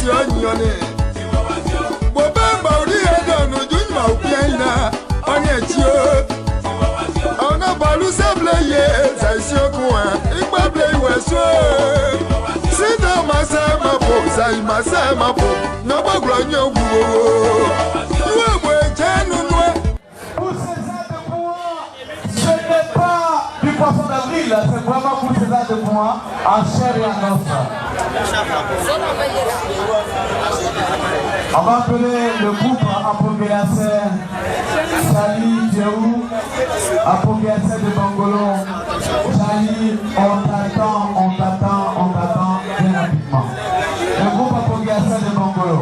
onyone. Bobamba uri edo no junma upiena. Onye chio. Ona balu seble ye zaisio kwa. Igba play weso. Sita masema po, sai masema po. No bagro nyogu. Nuwe chenu nuwe. Poisson d'avril, c'est vraiment pour César de moi, en chair et en os. On va appeler le groupe Apogéacé, Sali, Djerou, Apogéacé de Bangolo. Sali, on t'attend bien rapidement. Le groupe Apogéacé de Bangolo.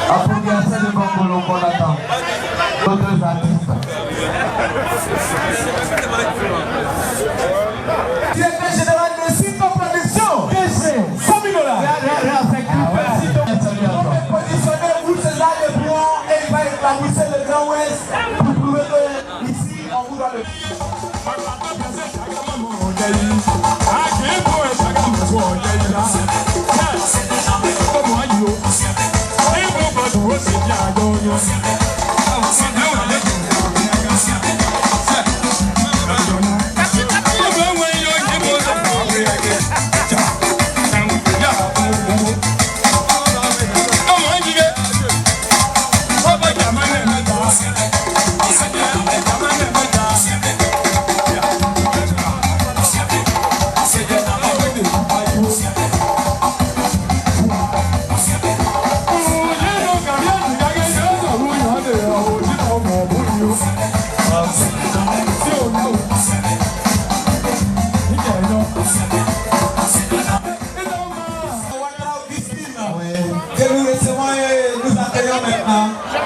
Apogéacé de Bangolo, on attend. D'autres artistes. Directeur général de Sito Production. DC. 100 000 $. Positionné où César le Blanc et il va éclabousser le Grand Ouest pour prouver que ici on vous doit le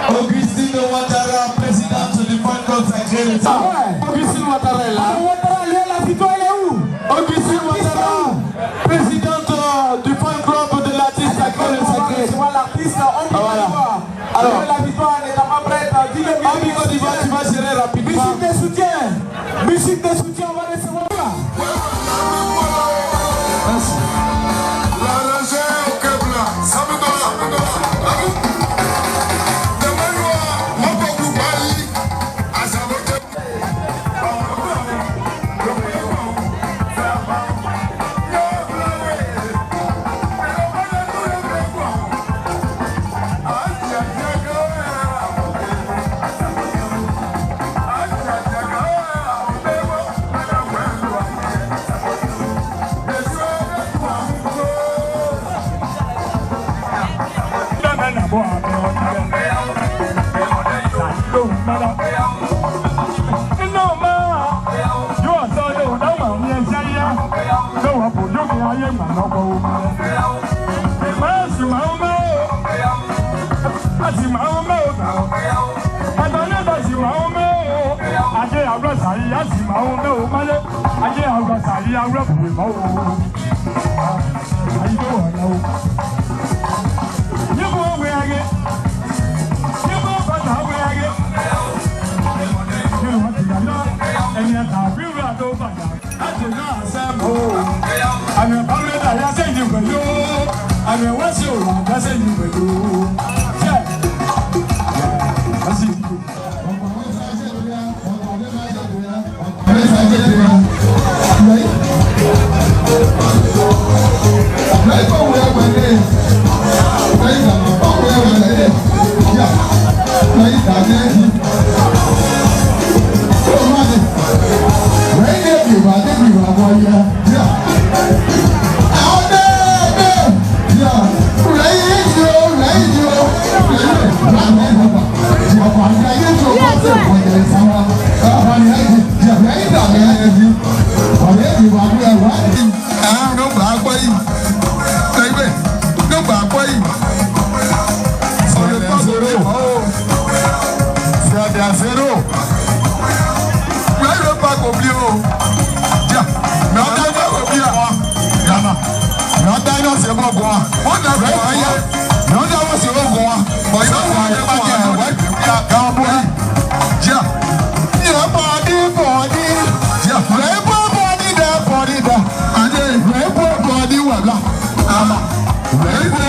Augustine Ouattara, présidente du Point Club Sacré. Augustine Ouattara est là. Augustine Ouattara, présidente du Point Club de l'artiste Sacré. C'est moi l'artiste, on peut voir. Alors, la victoire n'est pas prête. Amigo Diva, tu vas gérer rapidement. Musique de soutien, on va recevoir là. Merci.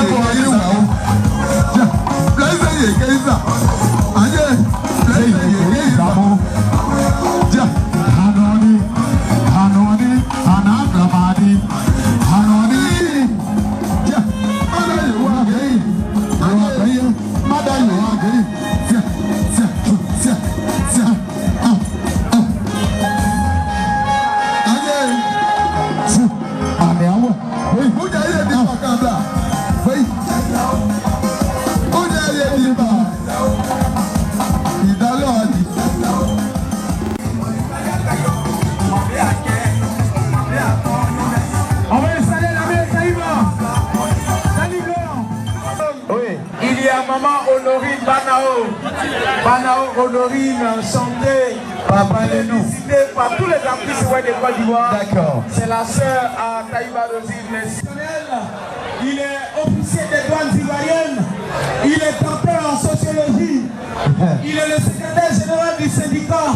Body, Banao Honorine, chantée félicité par tous les artistes de Côte d'Ivoire. D'accord. C'est la sœur à Taïba Rosine. Il est officier des douanes ivoiriennes. Il est docteur en sociologie. Il est le secrétaire général du syndicat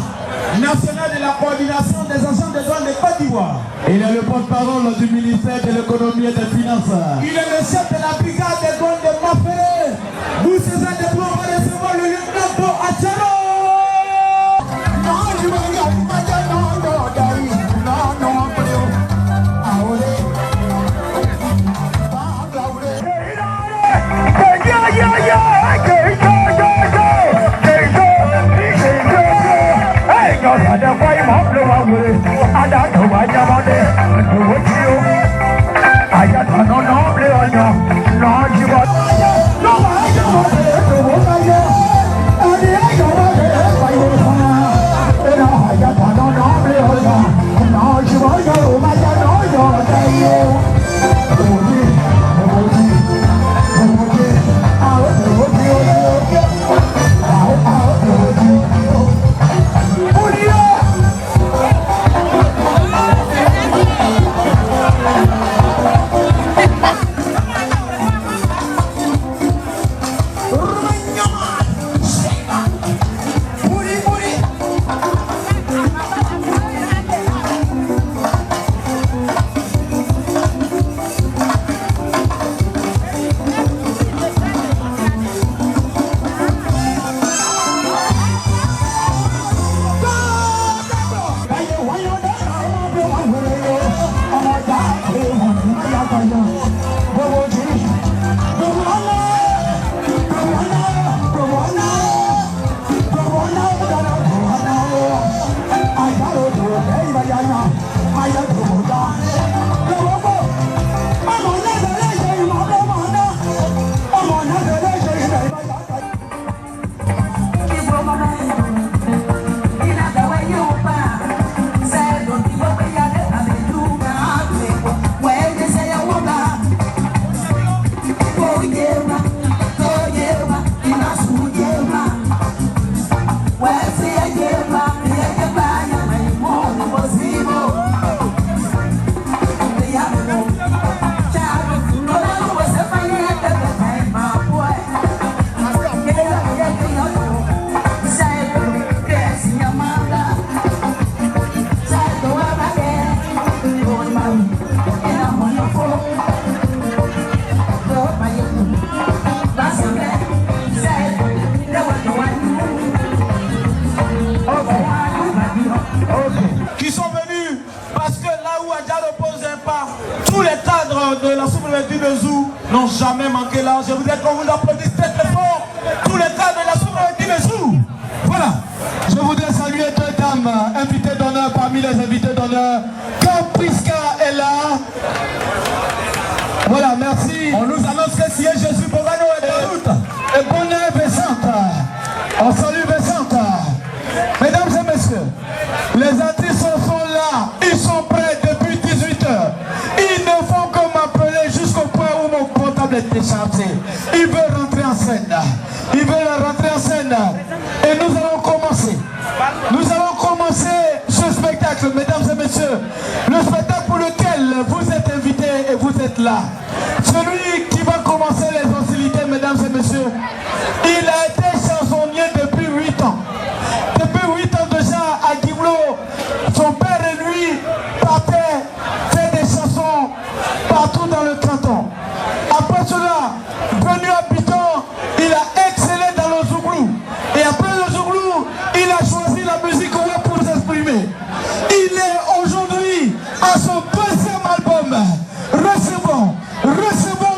national de la coordination des agents des douanes de Côte d'Ivoire. Il est le porte-parole du ministère de l'économie et des finances. Il est le chef de la brigade des douanes de Maféré. Vous, ces des douanes, va recevoir le lieutenant Acharo. De la souveraineté de Zou n'ont jamais manqué là. Je voudrais qu'on vous applaudisse très très fort. Tous les cadres de la souveraineté de Zou. Voilà. Je voudrais saluer deux dames invitées d'honneur parmi les invités d'honneur. Capriska est là. Voilà, merci. On nous annonce que si Jésus Bogano est en route. Et bonne année Vessante. On salue Vessante. Mesdames et messieurs, les artistes sont là. Ils sont prêts depuis 18 h. Ils ne font que m'appeler jusqu'au point où mon portable est déchargé. Ils veulent rentrer en scène. Ils veulent rentrer en scène. Et nous allons commencer. Nous allons commencer ce spectacle, mesdames et messieurs. Le spectacle pour lequel vous êtes invités et vous êtes là. Celui qui va commencer les hostilités, mesdames et messieurs. Il a été chansonnier depuis 8 ans. Depuis 8 ans déjà à Guimlo, son père et lui partaient faire des chansons partout dans le canton. Après cela, venu à Piton, il a excellé dans le Zouglou. Et après le Zouglou, il a choisi la musique web pour s'exprimer. Il est aujourd'hui à son deuxième album. Recevons,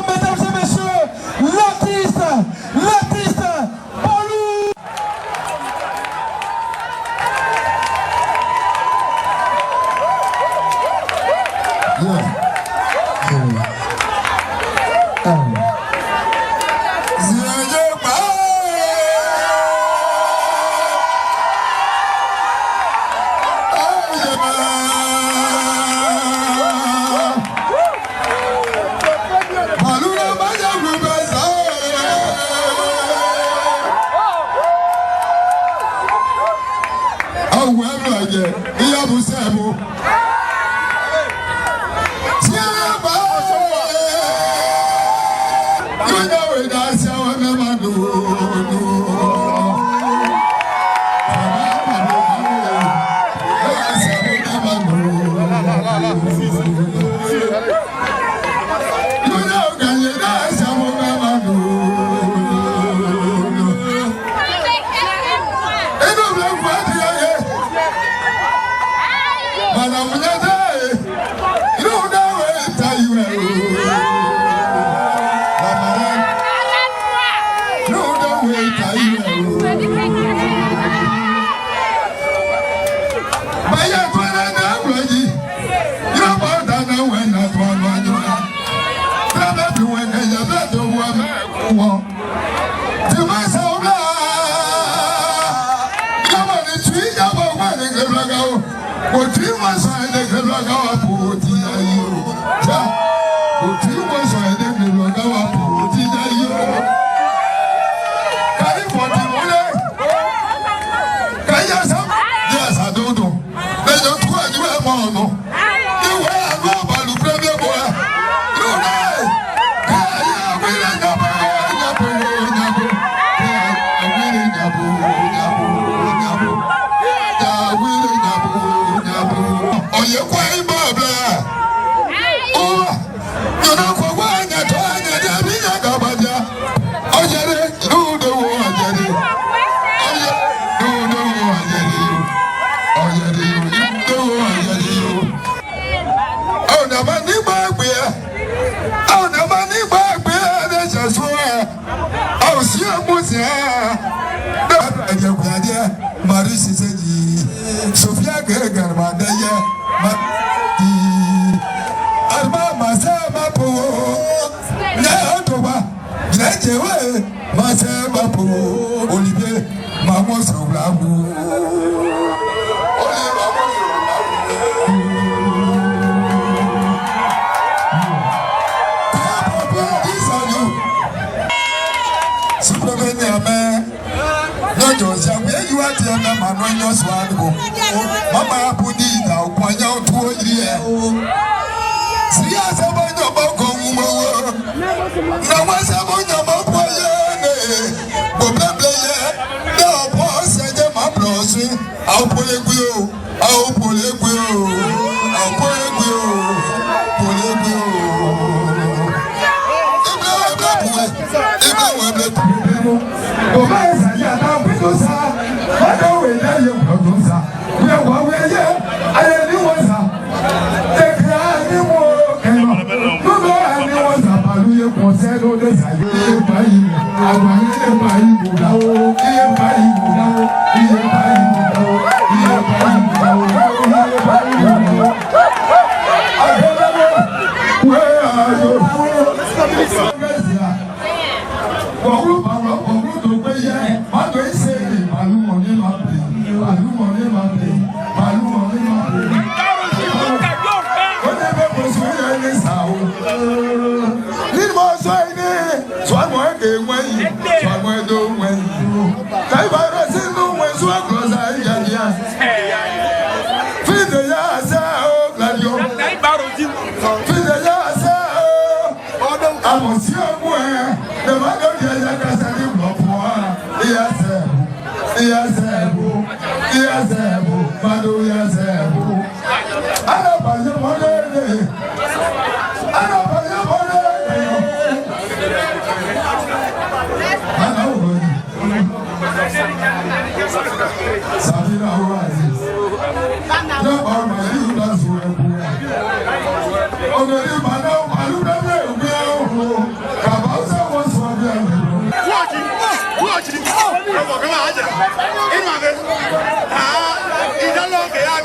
mesdames et messieurs, l'artiste, Paulou. Ini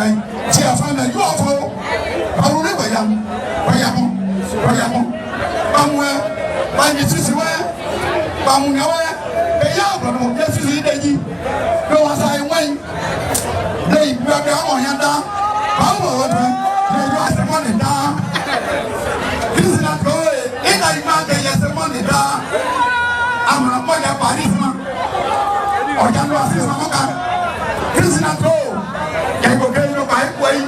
Bye. tí a fa na yóò fọ báwo ní bàyàmọ́ bámu ẹ báyìí sísè wẹ bámu ní wẹ èyí àgbàdo yẹ sísè yìí dẹ́yì bí wọ́n sá yìí wẹ́yìn lẹ́yìn bí wọ́n bẹ ọmọ yẹn dá báwo wọ́n bẹ lẹ́yìn wọ́n sẹ́mọ́ ní dá sísè náà tó yẹ ìgbà yìí máa bẹ yẹ sẹ́mọ́ ní dá àmàlà pọ̀ yẹ parí fún wa ọ̀jà ló wá sí sọ́mọ́ kan sísè náà tó kẹ́kọ̀ọ́ kẹ́yìn ló bá yẹ kọ́ yìí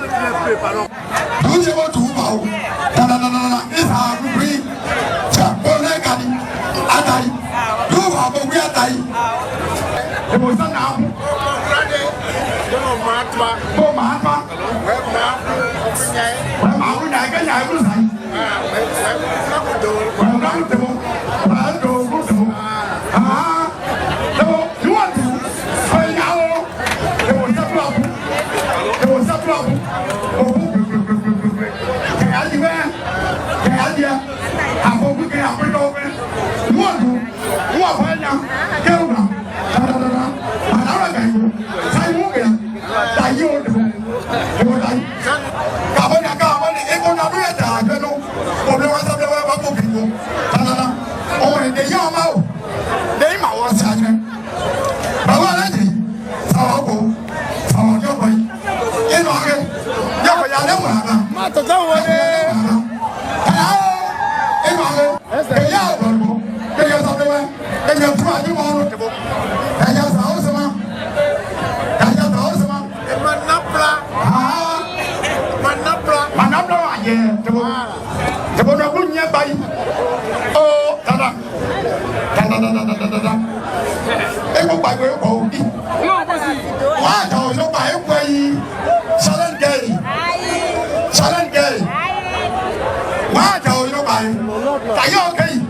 tó yẹ wọ́n tó bá o dandandandan isa akukuri ja kone kadi atayi yóò wà bọ̀ wí atayi ìbò sani àbú bó máa fa máa wú nyà ike nyà ikú sàn wọ́n náà tẹ̀wọ́ máa ń dọ̀ ogún tẹ̀wọ́ tẹ̀wọ́ níwọ̀n tẹ̀wọ́ ọ̀yìn yà wọ́ tẹ̀wọ́ sẹ́kúrọ̀ àbú òkú kẹ̀yàdìẹ àfọ̀gbù kẹ̀yà pẹ̀lú ọ̀fẹ́ níwọ̀n fọ́ ẹ̀yà kẹ́rùbà dáadáa àdáwọ̀ kẹ̀yìn sáyé mú kẹ̀yà dàyí ó dẹ̀wọ̀ ẹ̀wọ̀ dàyí kàbọ̀ ní aká àwọn ẹ̀kọ́ náà ló yẹ dà àgbẹ̀nu òbí wọn sábẹ́ wọn bá kó kẹ̀yìn dáadáa ọmọ èdè yẹ ọmọ o lẹ́yìn mà wọ́n sí àjẹ́ bàbá alájì sáwọ́ kó sáwọ́ yọ̀bọ̀ yìí inú ọ̀gẹ́ yọ̀bọ̀ yà lẹ́wọ̀n àná. má tọ̀tọ̀ wọlé. Eya ọ̀dọ̀dọ̀ eya sọ̀tẹ̀wẹ̀ eya fún àdìmọ̀ ọ̀rọ̀ tẹ̀bọ̀ eya sàwọ́ sẹ́mà manapla wà yẹ tẹ̀bọ̀ náà kú nyẹ báyìí ó dada ekó gbàgbé kọ̀ òbí wọ́n àjà òyìnbó bá ekó yìí sálẹ̀ǹgẹ̀rì wọ́n àjà òyìnbó bá yìí tàyé ọ̀kẹ́ yìí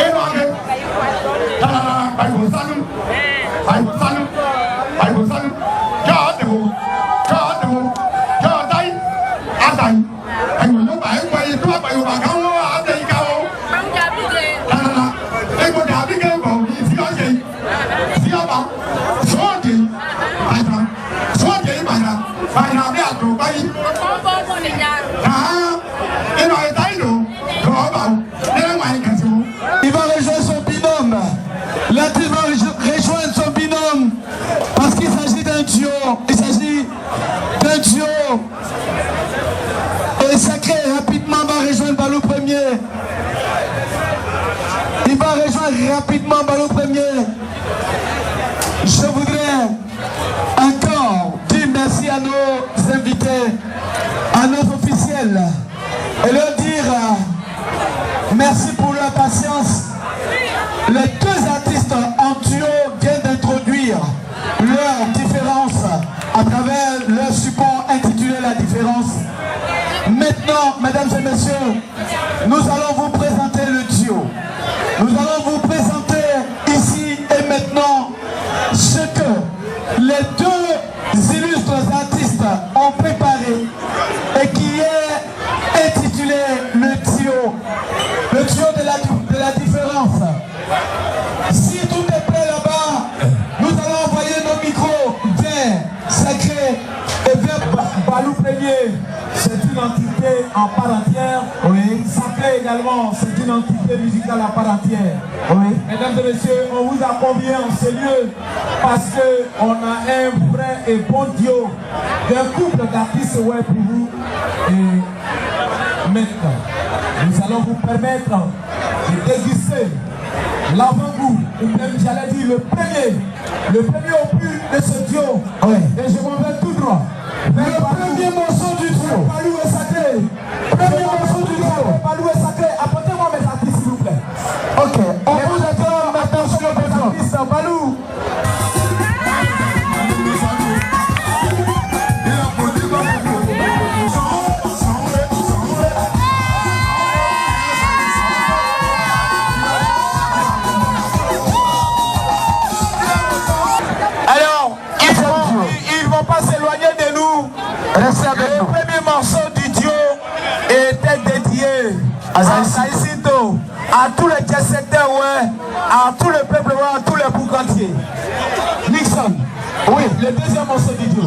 ẹnu ọ̀kẹ́ dáadáa báyìí sánú yọ ọ̀dẹ̀wò yọ ọ̀dáyì àdáyì ẹ̀yìn òyìnbó bá ekó yìí tó wà báyìí wà káwọn wà á dẹ̀ yìí káwọn dáadáa ekó dàbí kẹ́kọ̀ọ́ yìí sí ọ̀jẹ̀ yìí sí ọba sọ́ọ̀dì bàyìí àbí àtò báyìí. Il va rejoindre son binôme. L'artiste va rejoindre son binôme parce qu'il s'agit d'un duo. Il s'agit d'un duo. Et Sacré rapidement va rejoindre Balou Premier. Il va rejoindre rapidement Balou Premier. Je voudrais encore dire merci à nos invités, à nos officiels et leur dire merci pour leur patience. Les deux artistes en duo viennent d'introduire leur différence à travers leur support intitulé La Différence. Maintenant, mesdames et messieurs, nous allons vous présenter le duo. Nous allons vous présenter ici et maintenant ce que les deux illustres artistes ont préparé et qui est intitulé le duo de la différence. Si tout est prêt là-bas, nous allons envoyer nos micros vers Sacré et vers Balou Premier. C'est une entité en part entière. Oui. Sacré également, c'est une entité musicale à part entière. Oui. Mesdames et messieurs, on vous a convié en ce lieu parce qu'on a un vrai et bon duo d'un couple d'artistes ouais, pour vous. Et maintenant, nous allons vous permettre de déguster l'avant-goût, j'allais dire le premier opus de ce duo. Oui. Et je m'en vais tout droit. Le premier morceau du duo. Balou et Sacré. Premier morceau du duo. Balou et Sacré. Apportez-moi mes artistes s'il vous plaît. Ok. On vous attend maintenant sur le artiste Balou. Le premier morceau du duo était dédié à Saïsito, à tous les jet-setters, ouais, à tout le peuple, ouais, à tous les boucantiers. Nixon, oui, le deuxième morceau du duo.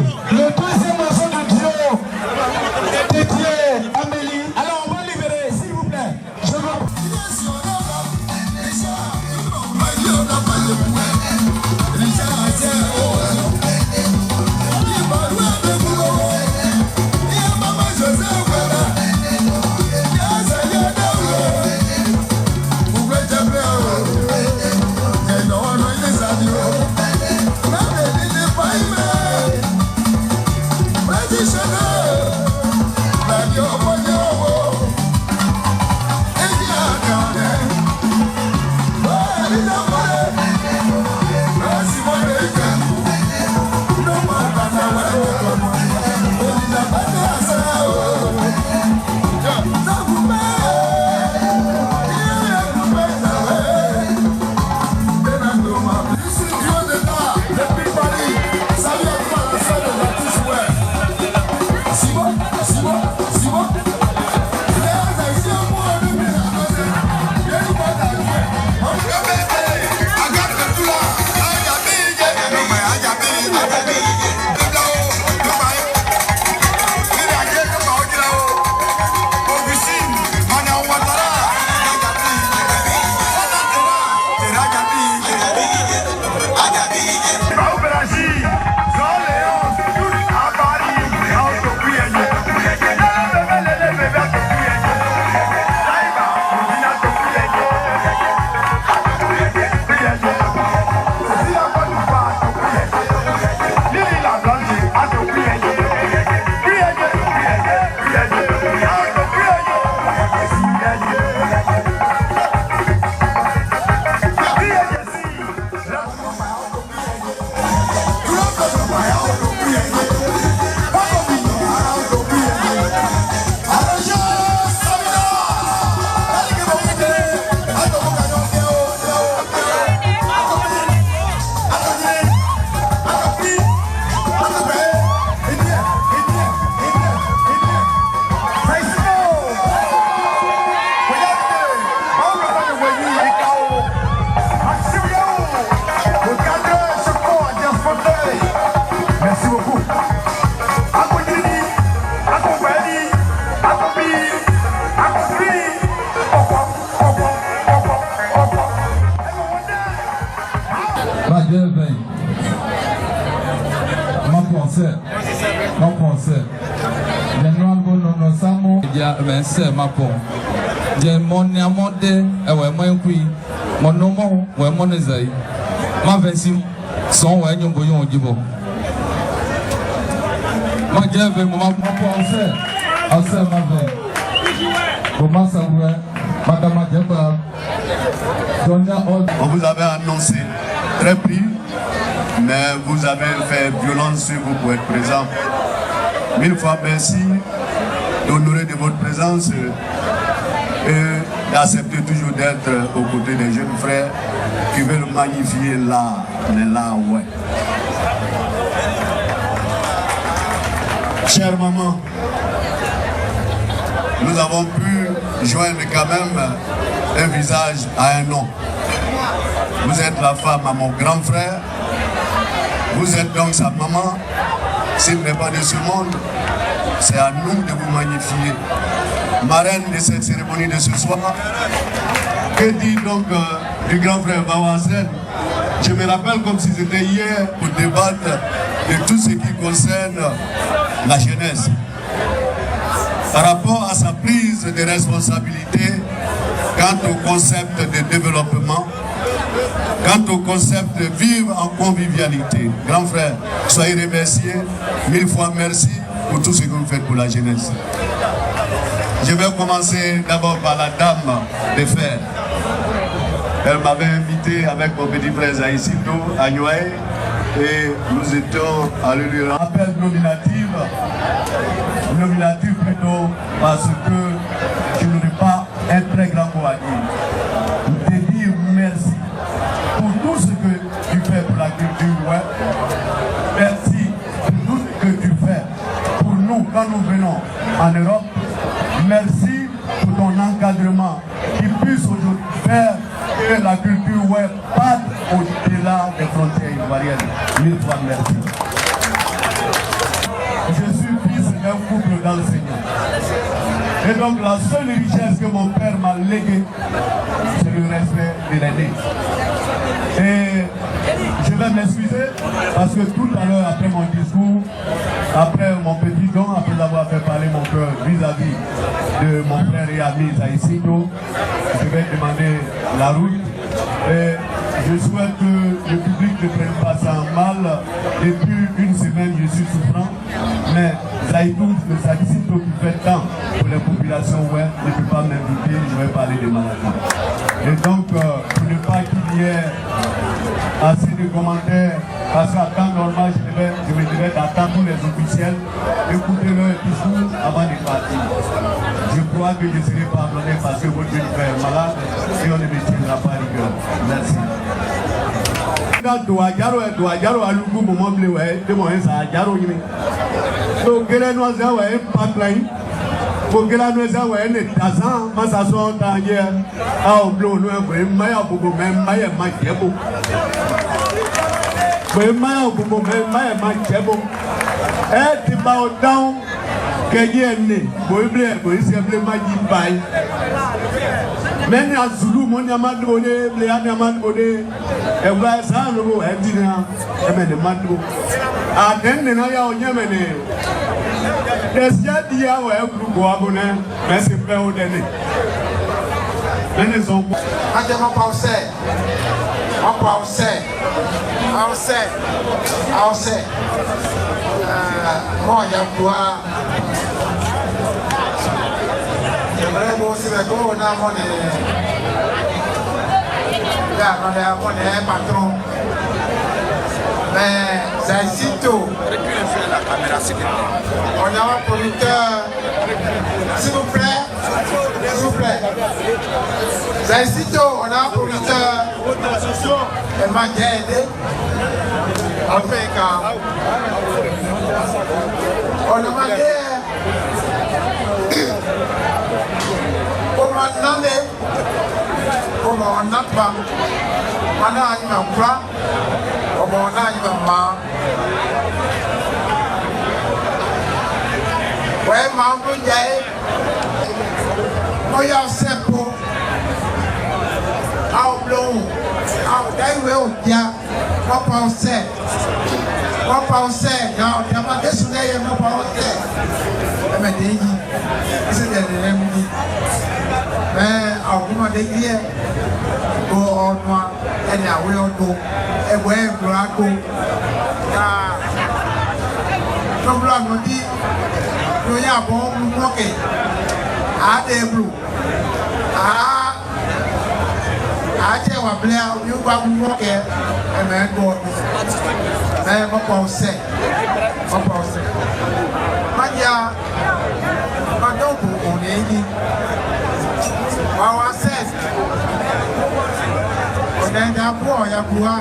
On vous avait annoncé très pris, mais vous avez fait violence sur vous pour être présent. Mille fois merci d'honorer de votre présence et d'accepter toujours d'être aux côtés des jeunes frères qui veulent magnifier l'art, mais l'art, ouais. Chère maman, nous avons pu joindre quand même un visage à un nom. Vous êtes la femme à mon grand frère, vous êtes donc sa maman. S'il n'est pas de ce monde, c'est à nous de vous magnifier. Marraine de cette cérémonie de ce soir, que dit donc du grand frère Bawazen? Je me rappelle comme si c'était hier pour débattre de tout ce qui concerne la jeunesse. Par rapport à sa prise de responsabilité quant au concept de développement, quant au concept de vivre en convivialité. Grand frère, soyez remerciés, mille fois merci pour tout ce que vous faites pour la jeunesse. Je vais commencer d'abord par la dame de fer. Elle m'avait invité avec mon petit frère Zaïsito à Niouaï et nous étions à lui rappel nominative plutôt parce que je n'aurais pas un très grand mot à dire. Te dire merci pour tout ce que tu fais pour la culture web. Merci pour tout ce que tu fais pour nous quand nous venons en Europe. Merci pour ton encadrement qui puisse aujourd'hui faire que la culture web parte au-delà des frontières ivoiriennes. Mille fois merci. Je suis fils d'un couple d'enseignants. Et donc la seule richesse que mon père m'a léguée, c'est le respect de l'aîné. Et je vais m'excuser parce que tout à l'heure, après mon discours, après mon petit don, après avoir fait parler mon cœur vis-à-vis de mon frère et ami Zaïsito, je vais demander la route. Et je souhaite que le public ne prenne pas ça en mal. Depuis une semaine, je suis souffrant. Mais Zaïdou, le Sadicito qui fait tant pour les populations, ouais, ne peut pas m'inviter, je vais parler des maladies. Et donc, pour ne pas qu'il y ait assez de commentaires, parce qu'à temps normal, je me devais d'attendre tous les officiels, écouter leur discours avant de partir. Je crois que je serai pardonné parce que votre jeune frère est malade et on ne me tiendra pas rigueur. Merci. Douajaro alugu moment bleu ouais de moi ça jaro yimi donc gele no za ouais pipeline ko gele no za ouais ne tazan masa so ta ye a o blue no e maya bugo me maya ma jebo we maya bugo me maya ma jebo e ti ba o down ke ye ni bo ibre bo isi ble ma ji bai many as Zulu money amadone ble ani amadone e gba san lo e dina e me de madu a den ne na ya onye me ne desia dia wa e group wa bone me se pe o de ne many so ate mo pa o se mo ya kwa Bravo, si me como una moneda. Ya, no le damos el patrón. Mais Zaïdou, on a un producteur. S'il vous plaît. Zaïdou, on a un producteur. Elle m'a aidé. En fait, quand on a demandé. Como anapa mana ima kura como na ima ma we ma bu jai oya sepo au blou au dai we o dia papa o se na dia ma desu ne ye ma papa o se me de yi ise de ne mu mais alguma de dia go onwa ene awe odo egbe egbrago na problem no di no ya bo mu moke a de blu a je wa bla you gba mu moke e me go me mo pa o se magia ma do bu oni our set. On est d'abord, il y a quoi?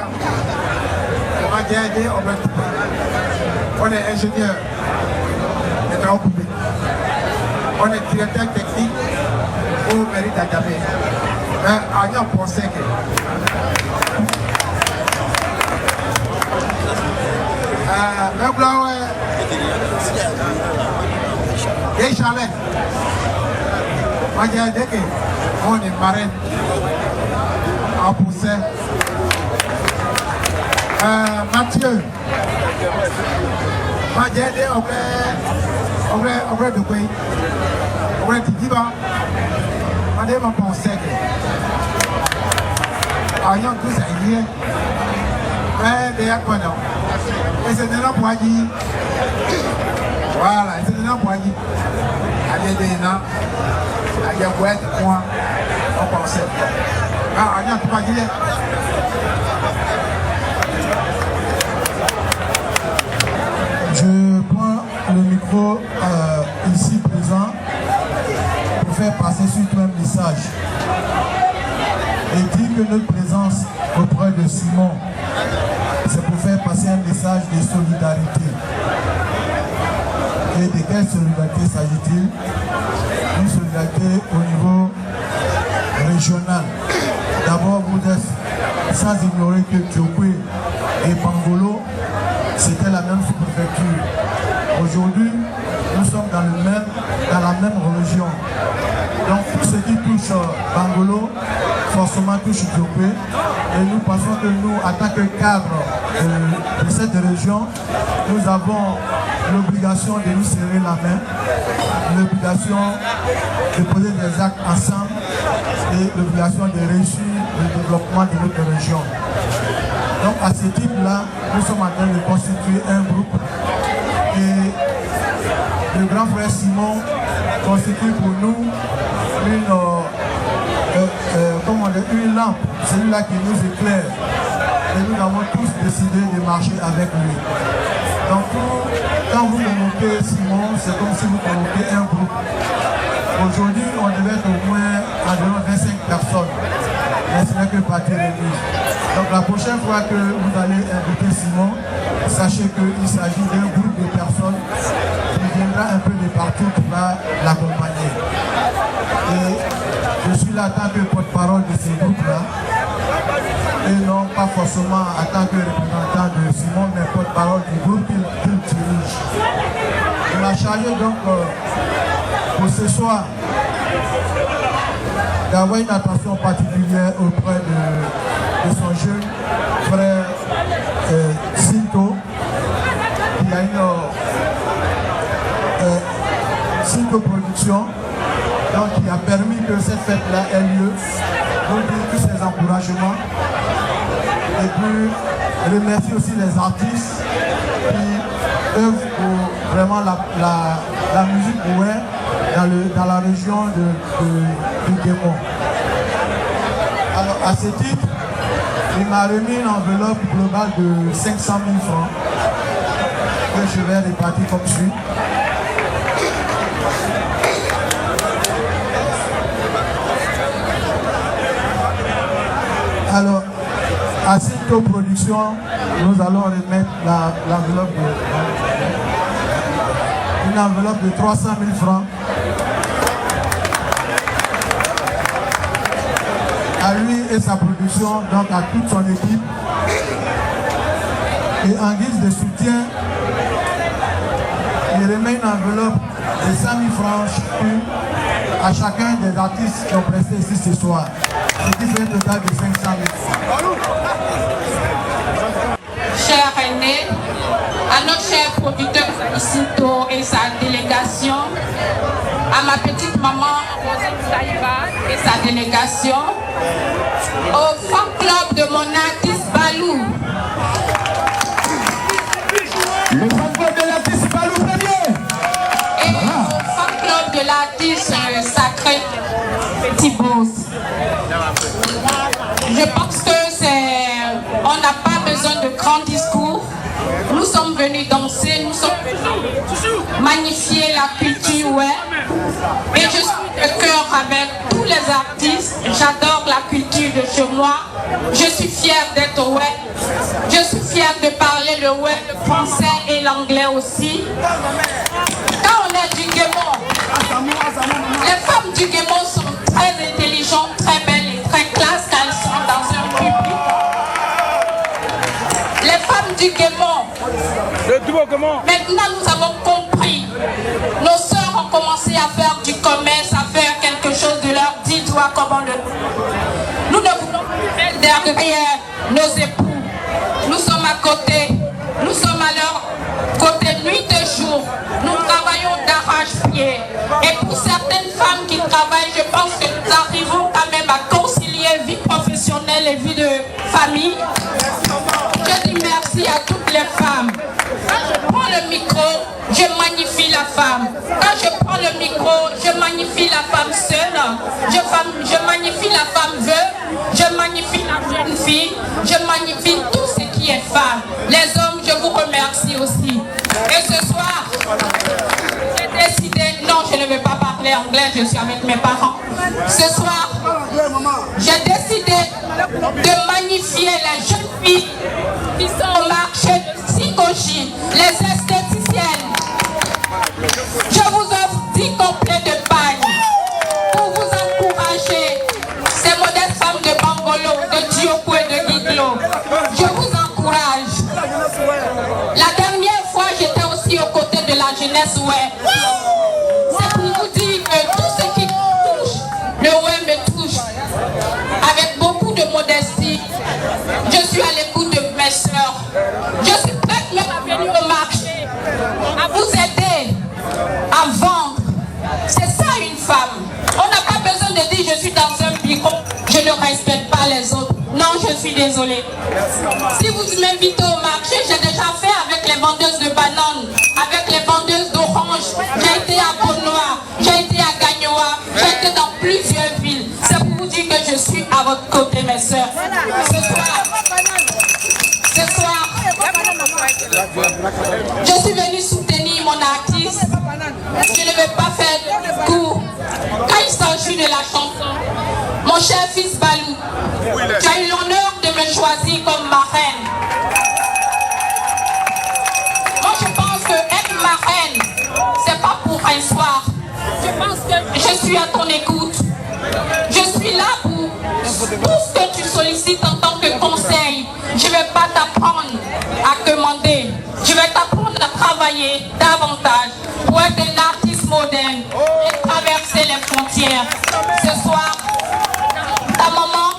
On a gagné, on est ingénieur de travaux publics. On est directeur technique au mairie d'Adjamé. Mais on y a pensé que. Le blanc est des chalets. On est marin en poussé. Mathieu, Magédé, on va de quoi? On va de Diba. On est en pensée. Ayant tous à hier. Mais des accords. Et c'est de la poignée. Voilà, c'est de la poignée. Allez, des nains. Il y a quoi de moi on pensait. Ah, il y a pas dit. Je prends le micro ici présent pour faire passer surtout un message et dire que notre présence auprès de Simon, c'est pour faire passer un message de solidarité. Et de quelle solidarité s'agit-il? Une solidarité au niveau régional. D'abord, vous êtes sans ignorer que Djokwe et Bangolo, c'était la même sous-préfecture. Aujourd'hui, nous sommes dans la même religion. Donc, tout ce qui touche Bangolo, forcément touche Djokwe. Et nous pensons que nous, en tant que cadre de cette région, nous avons l'obligation de nous serrer la main, l'obligation de poser des actes ensemble et l'obligation de réussir le développement de notre région. Donc à ce type-là, nous sommes en train de constituer un groupe et le grand frère Simon constitue pour nous une lampe, celui-là qui nous éclaire. Et nous avons tous décidé de marcher avec lui. Donc quand vous convoquez Simon, c'est comme si vous convoquez un groupe. Aujourd'hui, on devait être au moins environ 25 personnes. Mais ce n'est que partie réduite. Donc la prochaine fois que vous allez inviter Simon, sachez qu'il s'agit d'un groupe de personnes qui viendra un peu de partout qui va l'accompagner. Et je suis là en tant que porte-parole de ces groupes-là. Et non pas forcément en tant que représentant de Simon, mais porte-parole du groupe qu'il dirige. Il m'a chargé donc pour ce soir d'avoir une attention particulière auprès de son jeune frère Sinto, qui a une Sinto Production, donc qui a permis que cette fête-là ait lieu. Donc tous ses encouragements. Et puis remercier aussi les artistes qui œuvrent pour vraiment la musique oué dans la région du Guémon. Alors à ce titre, il m'a remis une enveloppe globale de 500 000 francs que je vais répartir comme suit. Alors, à Sinto Production, nous allons remettre l'enveloppe une enveloppe de 300 000 francs. À lui et sa production, donc à toute son équipe. Et en guise de soutien, il remet une enveloppe de 100 000 francs à chacun des artistes qui ont presté ici ce soir. Ce qui fait un total de 500 000 francs. Cher René, à notre cher producteur Sinto et sa délégation, à ma petite maman Rosine Saïba et sa délégation, au fan club de mon artiste Balou. Le fan club de l'artiste Balou premier. Et au fan club de l'artiste sacré Petit Boss. Je pense que on n'a pas besoin de grands discours. Nous sommes venus danser, nous sommes venus magnifier la culture ouais. Et je suis de cœur avec tous les artistes. J'adore la culture de chez moi. Je suis fière d'être ouais. Je suis fière de parler le ouais, le français et l'anglais aussi. Quand on est du Guémon, les femmes du Guémon sont très intelligentes, très belles et très classe quand elles sont dans un public. Les femmes du Guémon, maintenant nous avons compris. Nos sœurs ont commencé à faire du commerce, à faire quelque chose de leur dit, toi comment le... Nous ne voulons plus être derrière nos époux. Nous sommes à côté, nous sommes à leur côté nuit et jour. Nous travaillons d'arrache-pied. Et pour certaines femmes qui travaillent, je pense que nous arrivons quand même à concilier vie professionnelle et vie de famille. Je dis merci à toutes les femmes. Quand je prends le micro, je magnifie la femme. Quand je prends le micro, je magnifie la femme seule. Je magnifie la femme veuve. Je magnifie la jeune fille. Je magnifie tout ce qui est femme. Les hommes, je vous remercie aussi. Et ce soir, j'ai décidé, non, je ne vais pas parler anglais, je suis avec mes parents. Ce soir, j'ai décidé de magnifier les jeunes filles qui sont au marché de Sikochi, les esthéticiennes. Je vous offre 10 complets de bagne pour vous encourager. Ces modestes femmes de Bangolo, de Diopo et de Guiglo. Je vous encourage. La dernière fois, j'étais aussi aux côtés de la jeunesse ouais. C'est pour vous dire que tout ce qui touche, le ouais me touche. Avec beaucoup de modestie, je suis à l'écoute de mes soeurs. Je suis prête même à venir au marché, à vous aider, à vendre. C'est ça une femme. On n'a pas besoin de dire je suis dans un bureau, je ne respecte pas les autres. Non, je suis désolée. Si vous m'invitez au marché, j'ai déjà fait avec les vendeuses de bananes, avec les vendeuses d'oranges. votre côté, mes sœurs. Ce soir, je suis venue soutenir mon artiste. Je ne vais pas faire court. Quand il s'agit de la chanson, mon cher fils Balou, tu as eu l'honneur de me choisir comme marraine. Moi, je pense que être marraine, c'est pas pour un soir. Je pense que je suis à ton écoute. Je suis là pour tout ce que tu sollicites en tant que conseil. Je ne vais pas t'apprendre à commander. Je vais t'apprendre à travailler davantage pour être un artiste moderne et traverser les frontières. Ce soir, ta maman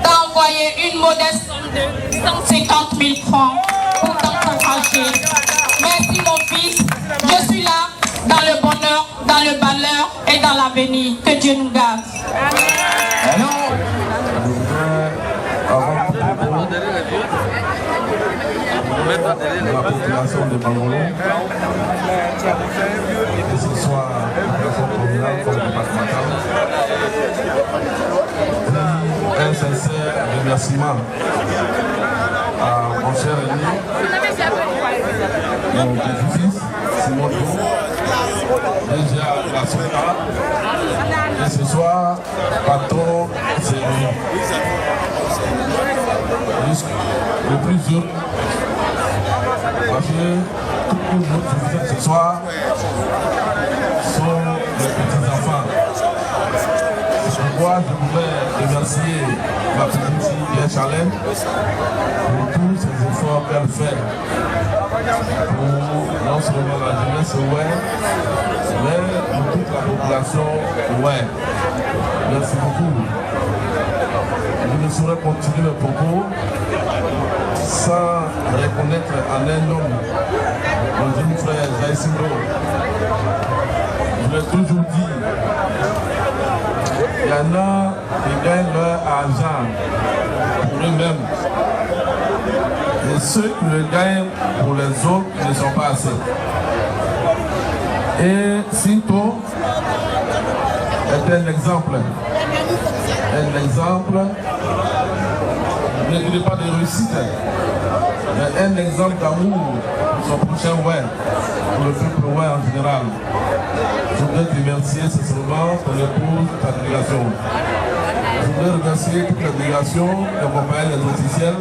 t'a envoyé une modeste somme de 150 000 francs pour t'encourager. Merci mon fils, je suis là dans le bonheur, dans le malheur et dans l'avenir. Que Dieu nous garde. La population de Bangolo, que ce soit la façon communale comme départementale, un sincère remerciement à mon cher ami, mon petit-fils, Simon Dou, déjà la Soka, et ce soir, patron, c'est lui. Le plus dur, parce que tous les autres ce soir sont les petits-enfants. C'est pourquoi je voudrais remercier ma petite fille Pierre Chalem pour tous ces efforts qu'elle fait pour non seulement la jeunesse ouest, mais pour toute la population ouest. Merci beaucoup. Je ne saurais continuer mes propos sans reconnaître en un homme, mon jeune frère Jaïsindo. Je l'ai toujours dit, il y en a qui gagnent leur argent pour eux-mêmes. Et ceux qui le gagnent pour les autres ne sont pas assez. Et Sinto est un exemple. Un exemple, ne dirais pas de réussite, mais un exemple d'amour pour son prochain ouais, pour le peuple ouais en général. Je voudrais te remercier sincèrement ton épouse, ta délégation. Je voudrais remercier toute la délégation qui accompagne les officiels.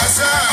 Asa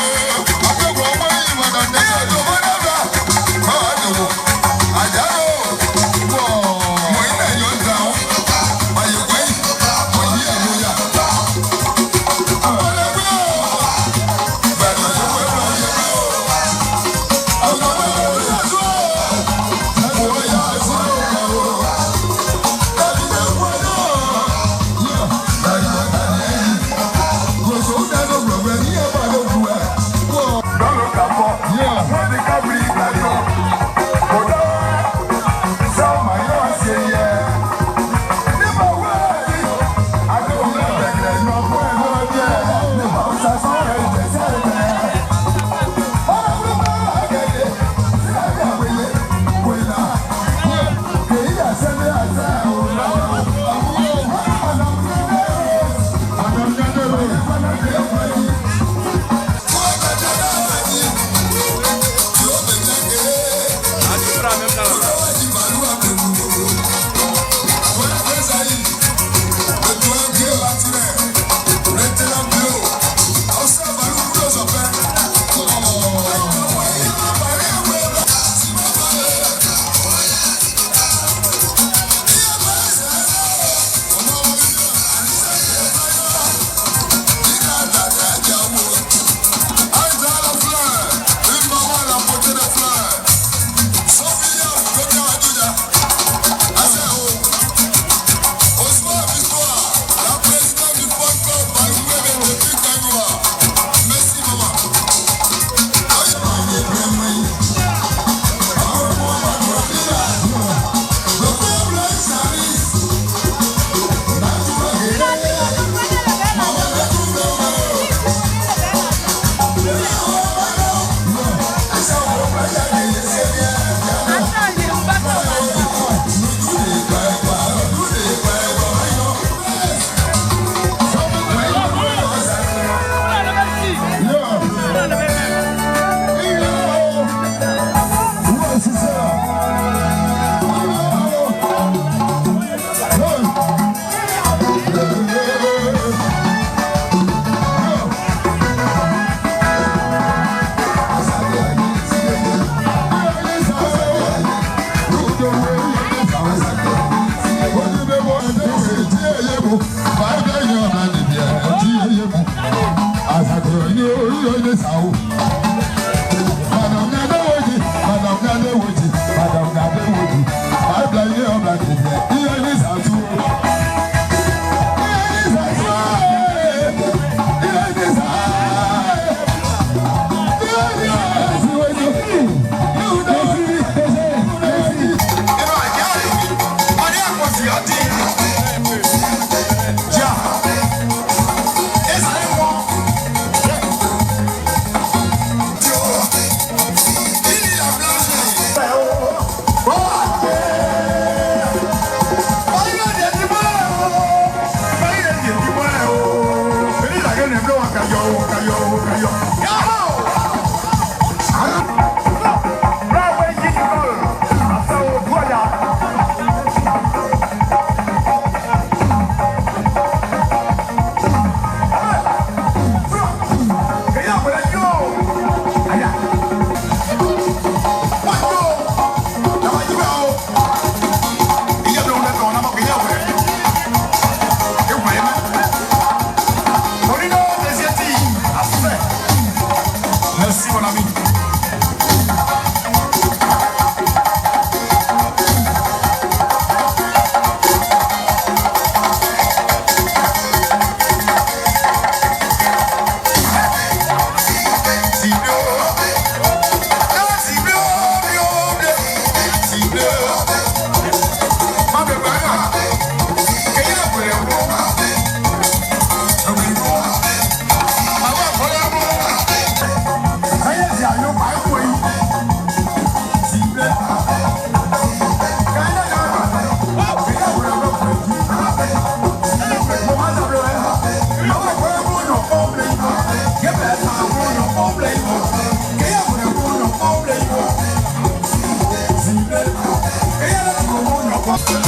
Merci.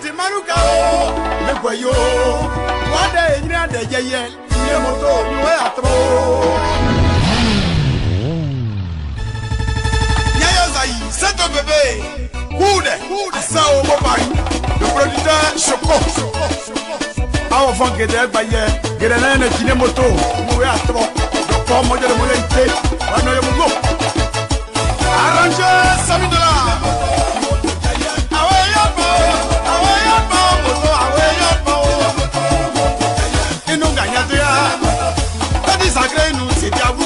ti maruka o le boyo wade nyina de yeye ni moto ni we atro Yaya Zayi c'est un bébé coude ça au mobile le producteur Choco awo fon gede baye gede na na kine moto ni we atro do ko mo de mo le ite wa no ye mo go arrange $100 Inunga nyadia, tadi sagre nu si diabu.